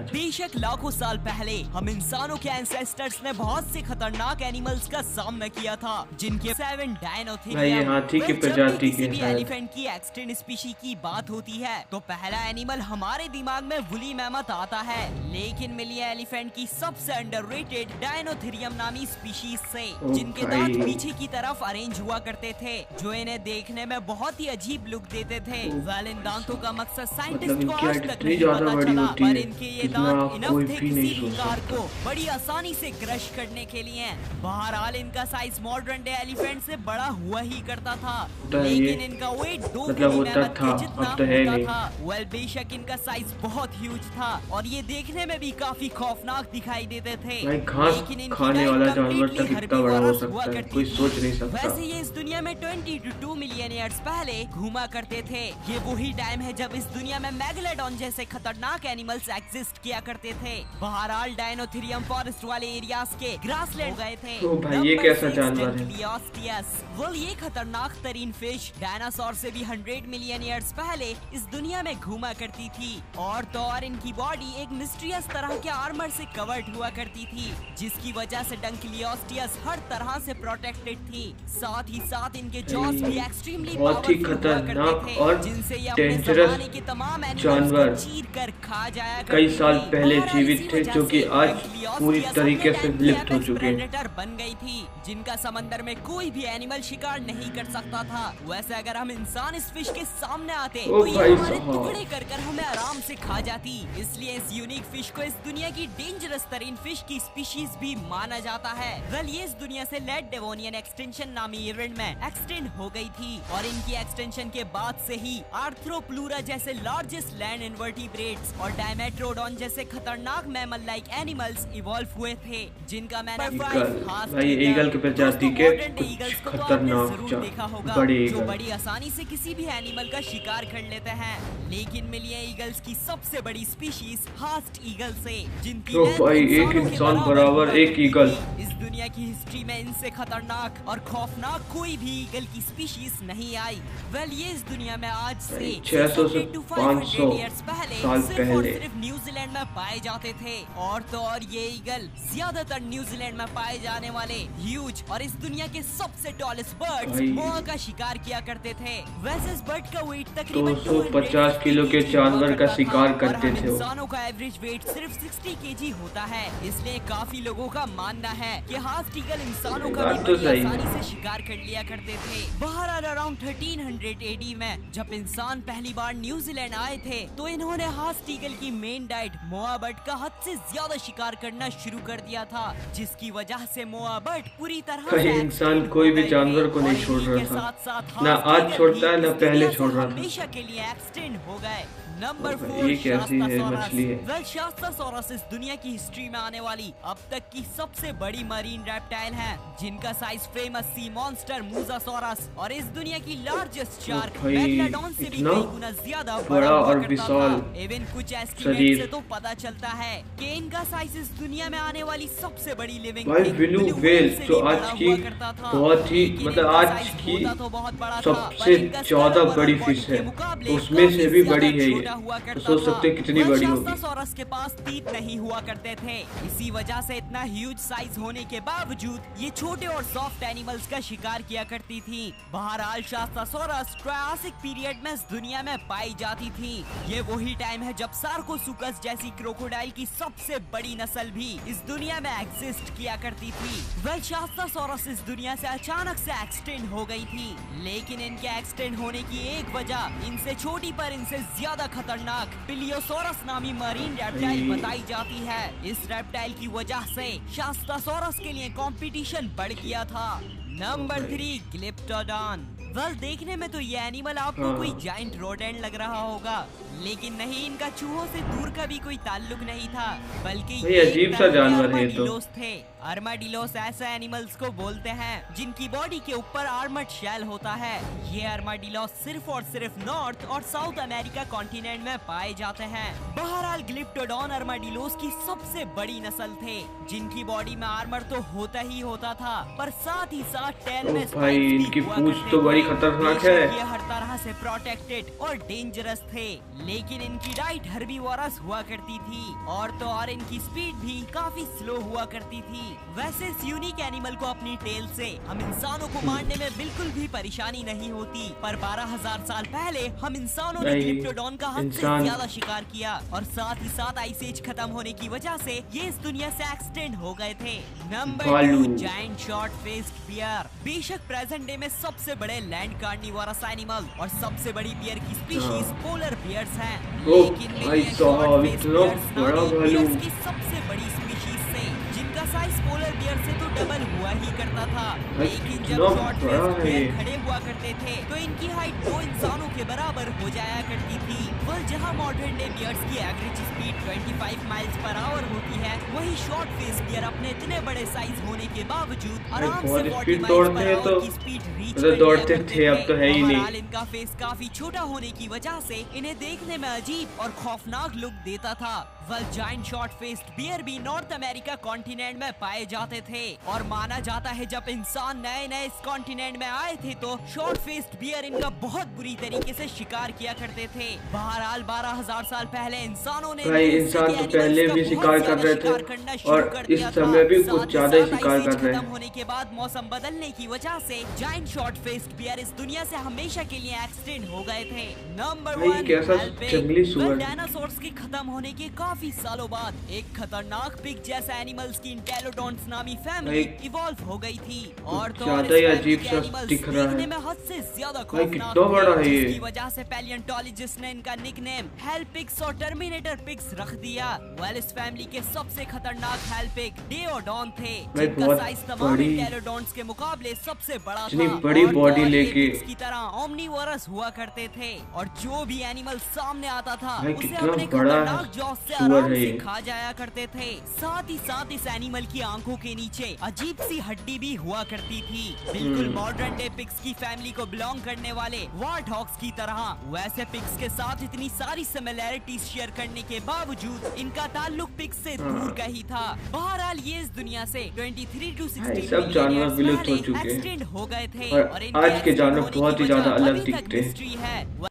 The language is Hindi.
अच्छा। बेशक लाखों साल पहले हम इंसानों के एंसेस्टर्स ने बहुत से खतरनाक एनिमल्स का सामना किया था, जिनके 7 भाई ये डायनोथेरियम। हाथी की जब भी प्रजाति किसी के भी शायद। एलिफेंट की एक्सटिंक्ट स्पीशी की बात होती है तो पहला एनिमल हमारे दिमाग में वुली मैमथ आता है, लेकिन मिली एलिफेंट की सबसे अंडररेटेड डायनोथेरियम नामी स्पीशीज से, ओ जिनके भाई। दांत पीछे की तरफ अरेंज हुआ करते थे, जो इन्हें देखने में बहुत ही अजीब लुक देते थे। वेल, इन दांतों का मकसद साइंटिस्ट मतलब को इनकी आज हाइट तक इतनी नहीं ज्यादा पता बड़ी चला, होती पर है इनके ये जितना दांत इनफ कोई थे भी किसी नहीं भी सोच कार सकता। को बड़ी आसानी से क्रश करने के लिए। बहरहाल इनका साइज मॉडर्न डे एलिफेंट से बड़ा हुआ ही करता था, होता है लेकिन ये, इनका वेट 2 मतलब वुली होता मैमथ था, के जितना अब तो है होता नहीं। था। वेल, बेशक इनका साइज बहुत ह्यूज था और ये देखने में भी काफी खौफनाक दिखाई देते थे, भाई घास लेकिन इनकी खाने डाइट वाला जानवर कंप्लीटली तक इतना बड़ा हो हर्बीवोरस हुआ सकता है, करती कोई थी। सोच नहीं सकता। वैसे ये इस दुनिया में 20 to 2 मिलियन ईयर्स पहले घूमा करते थे। ये वही टाइम है जब इस दुनिया में मेगालोडॉन जैसे खतरनाक एनिमल्स एग्जिस्ट किया करते थे। बहरहाल डायनोथेरियम फॉरेस्ट वाले एरियाज के ग्रासलैंड हो गए थे। ओ भाई ये कैसा जानवर है? वेल, ये खतरनाक तरीन फिश डायनासोर से भी 100 मिलियन ईयर्स पहले इस दुनिया में घूमा करती थी, और तो और इनकी बॉडी एक मिस्टीरियस तरह के आर्मर से कवर्ड हुआ करती थी, जिसकी वजह से डंकलियोस्टियस हर तरह से प्रोटेक्टेड थी। साथ ही साथ इनके जॉस भी एक्सट्रीमली बहुत ही पावरफुल हुआ खतरनाक करते थे, और जिनसे ये अपने डेंजरस जमाने के तमाम एनिमल्स जानवर को चीर कर खा जाया करती कई साल थी। पहले बहरहाल जीवित इसी थे, वजह जो कि से आज डंकलियोस्टियस पूरी अपने तरीके से टाइम की विलुप्त हो apex चुके हैं। predator बन गई थी, जिनका समंदर में कोई भी एनिमल शिकार नहीं कर सकता था। वैसे अगर हम इंसान इस फिश के सामने आते ओ तो ये भाई हमारे साहब। टुकड़े कर कर हमें आराम से खा जाती। इसलिए इस यूनिक फिश को इस दुनिया की डेंजरस तरीन फिश की स्पीशीज भी माना जाता है। वेल, ये इस दुनिया से लेट डेवोनियन एक्सटेंशन नामी इवेंट में एक्सटेंड हो गई थी, और इनकी एक्सटेंशन के बाद से ही आर्थ्रोप्लूरा जैसे लार्जेस्ट लैंड इन्वर्टिब्रेट्स और डायमेट्रोडॉन जैसे खतरनाक मैमल लाइक एनिमल्स इवॉल्व हुए थे, जिनका मैंने भाई ईगल की प्रजाति के कुछ खतरनाक देखा होगा, बड़े जो ईगल। बड़ी आसानी से किसी भी एनिमल का शिकार कर लेते हैं। लेकिन मिली है ईगल्स की सबसे बड़ी स्पीशीज हास्ट ईगल से, जिनकी ओ length भाई, एक इंसानों के इंसान बराबर बराबर हुआ एक करती ईगल। थी। इस दुनिया की हिस्ट्री में इनसे खतरनाक और खौफनाक कोई भी ईगल की स्पीशीज नहीं आई। वेल, ये इस दुनिया में आज से 600 से 600 to 500 years पहले साल सिर्फ और पहले। सिर्फ न्यूजीलैंड में पाए जाते थे, और तो और ये ईगल ज्यादातर न्यूजीलैंड में पाए जाने वाले ह्यूज और इस दुनिया के सबसे टॉलेस्ट बर्ड्स भाई। मोआ का शिकार किया करते थे। वैसे इस बर्ड का वेट तकरीबन 250 किलो के जानवर का शिकार करते थे वो। इंसानों का एवरेज वेट सिर्फ 60 केजी होता है, इसलिए काफी लोगों का मानना है कि हास्ट ईगल इंसानों का भी बात तो बड़ी सही है। आसानी से शिकार कर लिया करते थे। बहरहाल अराउंड 1300 AD में जब इंसान पहली बार न्यूजीलैंड आए थे तो इन्होंने हास्ट ईगल की मेन डाइट मोआ बर्ड का हद से ज्यादा शिकार करना शुरू कर दिया था, जिसकी वजह से मोआ बर्ड पूरी तरह कहीं से इंसान extinct कोई हो भी गए जानवर थे, को नहीं और छोड़ इन्हीं रहा के था। साथ-साथ ना हास्ट आज ईगल छोड़ता है, भी ना इस पहले दुनिया से छोड़ रहा था। हमेशा के लिए एक्सटेंड हो गए। नंबर ओ भाई, 4 ये कैसी है मछली है? वेल, शास्तासोरस इस दुनिया की हिस्ट्री में आने वाली अब तक की सबसे बड़ी मरीन रेप्टाइल है, जिनका साइज फेमस सी मॉन्स्टर मूसासोरस और इस दुनिया की लार्जेस्ट शार्क भाई, मेगलोडॉन से भी इतना कई गुना ज्यादा बड़ा हुआ और करता विशाल था। इवन कुछ शरीर। एस्टिमेट से तो पता चलता है कि इनका साइज इस दुनिया में आने वाली सबसे बड़ी लिविंग भाई ब्लू व्हेल से जो भी आज बड़ा की हुआ करता था। बहुत ही लेकिन मतलब इनका आज साइज की होता तो बहुत बड़ा था, सबसे पर इनका ज्यादा स्केलेबल बड़ी बॉडी फिश के है, मुकाबले उसमें से काफी भी ज्यादा बड़ी है ये। छोटा हुआ तो करता सोच सकते था। हैं कितनी बड़ी होगी। शास्तासोरस के पास तीत नहीं हुआ करते थे, इसी वजह से इतना ह्यूज साइज होने के बावजूद ये छोटे और सॉफ्ट एनिमल्स का शिकार किया करती थी। बहरहाल शास्तासोरस ट्रायासिक पीरियड में इस दुनिया में पाई जाती थी। ये वही टाइम है जब सार्कोसुकस जैसी क्रोकोडाइल की सबसे बड़ी नस्ल भी इस दुनिया में एग्जिस्ट किया करती थी। वेल, शास्तासोरस इस दुनिया से अचानक से एक्सटेंड हो गई थी, लेकिन इनके एक्सटेंड होने की एक वजह इनसे छोटी पर इनसे ज्यादा खतरनाक पिलियोसोरस नामी मरीन रेप्टाइल बताई जाती है। इस रेप्टाइल की वजह से शास्तासोरस के लिए कंपटीशन बढ़ गया था। नंबर 3 ग्लिप्टोडॉन। वेल, देखने में तो ये एनिमल आपको हाँ। कोई जाइंट रोडेंट लग रहा होगा, लेकिन नहीं, इनका चूहों से दूर का भी कोई ताल्लुक नहीं था, बल्कि भाई, ये अजीब एक सा तरह के जानवर है ये तो। आर्माडिलोस थे। आर्माडिलोस ऐसे एनिमल्स को बोलते हैं जिनकी बॉडी के ऊपर आर्मर्ड शेल होता है। ये आर्माडिलोस सिर्फ और सिर्फ नॉर्थ और साउथ अमेरिका कॉन्टिनेंट में पाए जाते हैं। बहरहाल ग्लिप्टोडॉन आर्माडिलोस की सबसे बड़ी नस्ल थे, जिनकी बॉडी में आर्मर तो होता ही होता था, पर साथ ही साथ टेल में ओ भाई, स्पाइक्स भी इनकी हुआ पूंछ करते तो बड़ी थे। खतरनाक बेशक है। ये हर तरह से प्रोटेक्टेड और डेंजरस थे, लेकिन इनकी डाइट हर्बीवोरस हुआ करती थी और तो और इनकी स्पीड भी काफी स्लो हुआ करती थी। वैसे इस यूनिक एनिमल को अपनी टेल से हम इंसानों को मारने में बिल्कुल भी परेशानी नहीं होती, पर 12,000 साल पहले हम इंसानों ने ग्लिप्टोडॉन का हद से ज्यादा शिकार किया और साथ ही साथ आइस एज खत्म होने की वजह से ये इस दुनिया से एक्सटेंड हो गए थे। Number 2, giant short faced bear. बेशक प्रेजेंट डे में सबसे बड़े लैंड कार्निवोरस एनिमल और सबसे बड़ी बियर की स्पीशीज पोलर बियर्स हैं, लेकिन शॉर्ट फेस्ड बियर्स की सबसे बड़ी स्पीशीज से जिनका साइज पोलर बियर से तो डबल हुआ ही करता था। लेकिन जब शॉर्ट फेस्ड बियर खड़े हुआ करते थे तो इनकी हाइट 2 इंसानों के बराबर हो जाया करती थी। वह जहां मॉडर्न डे बियर्स की average speed 25 miles per hour होती है, वही शॉर्ट फेस बियर अपने इतने बड़े साइज होने के बावजूद आराम से 40 माइल्स पर आवर की स्पीड रीच कर दौड़ते थे। अब तो है ही नहीं। इनका फेस काफी छोटा होने की वजह से इन्हें देखने में अजीब और खौफनाक लुक देता था। वह जायंट शॉर्ट फेस्ड बियर भी नॉर्थ अमेरिका कॉन्टिनेंट में पाए जाते थे और माना जाता है जब इंसान नए नए इस कॉन्टिनेंट में आए थे तो शॉर्ट फेस्ड बियर इनका बहुत बुरी तरीके से शिकार किया करते थे। बहरहाल 12,000 साल पहले इंसानों ने इंसान तो पहले भी शिकार कर रहे थे और इस समय भी कुछ ज्यादा ही शिकार कर रहे हैं। होने के बाद मौसम बदलने की वजह से जायंट शॉर्ट फेस्ड बियर इस दुनिया से हमेशा के लिए एक्सटेंड हो गए थे। नंबर 1, जंगली सुअर। डायनासोर्स के खत्म होने के काफी सालों बाद एक खतरनाक पिग जैसा एनिमल्स की इंटेलोडोंट्स नामी फैमिली इवॉल्व हो गई थी और तो ज्यादा ही अजीब सा दिख रहा है। में हद से ज्यादा कितना बड़ा है ये। इसकी वजह से पैलियोंटोलॉजिस्ट ने इनका निकनेम हेल पिग्स और टर्मिनेटर पिग्स रख दिया। वेल इस फैमिली के सबसे खतरनाक हेल पिग डेओडॉन थे, जिनका साइज तमाम इंटेलोडोंट्स के मुकाबले सबसे बड़ा था। बड़ी बॉडी लेके की तरह ओमनीवोरस हुआ करते थे और जो भी एनिमल सामने आता था उसे कितना अपने बड़ा खतरनाक जॉस से आराम से खा जाया करते थे। साथ ही साथ इस एनिमल की आंखों के नीचे अजीब सी हड्डी भी हुआ करती थी, बिल्कुल मॉडर्न डे पिग्स की फैमिली को बिलोंग करने वाले वार्टहॉग्स की तरह। वैसे पिग्स के साथ इतनी सारी सिमिलैरिटीज शेयर करने के बावजूद इनका ताल्लुक पिग्स से दूर का ही था। बहरहाल ये इस दुनिया से 23 to 60 सब जानवर विलुप्त हो चुके हैं हो गए थे और आज के जानवर बहुत ही ज्यादा अलग दिखते हैं।